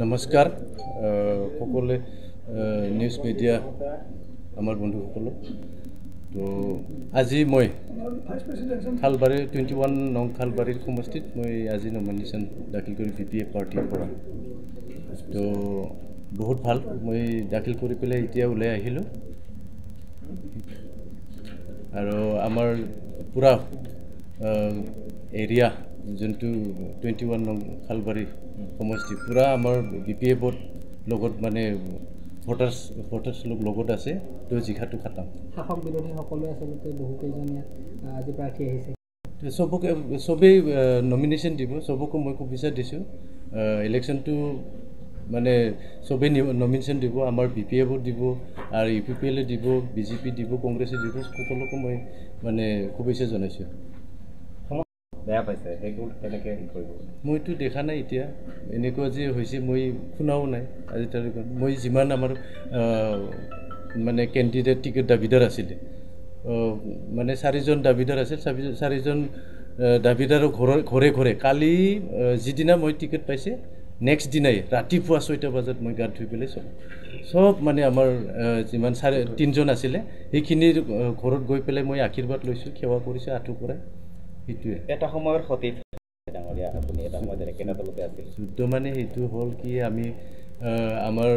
নমস্কাৰ সকলে news media আমাৰ বন্ধুসকলক তো আজি মই খালবাৰী 21 নং খালবাৰীৰ সমষ্টিত মই আজি নমিনেশ্যন দাখিল কৰি বিপিএফ পাৰ্টিৰ পৰা তো বহুত ভাল মই দাখিল কৰি পেলাই এতিয়া ওলাই আহিলোঁ আৰু আমাৰ পুৰা এৰিয়া যোনটো 21 নং খালবাৰী সমষ্টি পুৰা আমাৰ বিপিএফৰ লগত মানে ভোটাৰ্স লগত আছে তো জিঘাটো খাটাম শাসক বিৰোধী সকলো আচলতে বহু কেইজনীয়া আজি প্ৰাৰ্থী আহিছে সবেই নমিনেশ্যন দিব সবকো মই খুব বিচাৰ দিছোঁ ইলেকশ্যনটো মানে সবেই নমিনেশ্যন দিব আমাৰ বিপিএফও দিব আৰু ইউপিপিএল দিব বিজেপি দিব কংগ্ৰেছে দিব সকলোকে মই মানে শুভেচ্ছা জনাইছোঁ বেয়া পাইছে সেইটো কেনেকৈ কৰিব মইতো দেখা নাই এতিয়া এনেকুৱা যে হৈছে মই শুনাও নাই আজি তাৰিখত মই যিমান আমাৰ মানে কেণ্ডিডেট টিকেট দাবীদাৰ আছিলে মানে 4জন দাবীদাৰ আছিল 4জন দাবীদাৰৰ ঘৰে ঘৰে কালি যিদিনা মই টিকেট পাইছে নেক্সট দিনাই ৰাতিপুৱা 6টা বজাত মই গা ধুই পেলাই সব মানে আমাৰ যিমান 3জন আছিলে সেইখিনিৰ ঘৰত গৈ পেলাই মই আশীৰ্বাদ লৈছোঁ সেৱা কৰিছোঁ আঁঠু পৰাই সেইটোৱে এটা সময়ৰ সতীত ডাঙৰীয়া আপুনি এটা সময় কেইটা তলতে আছিল যুদ্ধ মানে সেইটো হ'ল কি আমি আমাৰ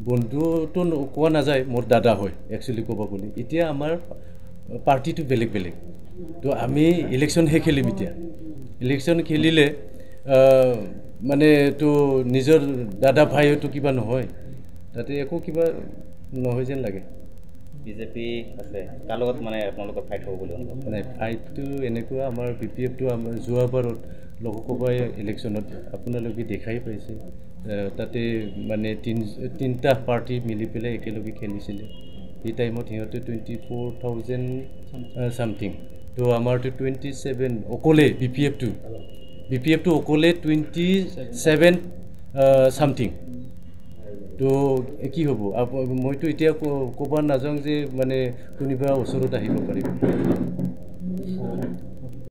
বন্ধুটো কোৱা নাযায় মোৰ দাদা হয় একচুৱেলি ক'ব গ'লে এতিয়া আমাৰ পাৰ্টিটো বেলেগ বেলেগ তো আমি ইলেকশ্যনহে খেলিম এতিয়া ইলেকশ্যন খেলিলে মানে তো নিজৰ দাদা ভাইতো কিবা নহয় তাতে একো কিবা নহয় যেন লাগে বিজেপি আছে তাৰ লগত মানে আপোনালোকৰ ফাইট হ'ব বুলি মানে ফাইটটো এনেকুৱা আমাৰ বিপিএফটো আমাৰ যোৱাবাৰত লোকসভাই ইলেকশ্যনত আপোনালোকে দেখাই পাইছে তাতে মানে তিনিটা পাৰ্টি মিলি পেলাই একেলগে খেলিছিলে সেই টাইমত সিহঁতে 24,000 চামথিং তো আমাৰতো 27 অকলে বিপিএফটো অকলে 27 চামথিং তো কি হ'ব মইতো এতিয়া ক'ব নাযাওঁ যে মানে কোনোবা ওচৰত আহিব পাৰিব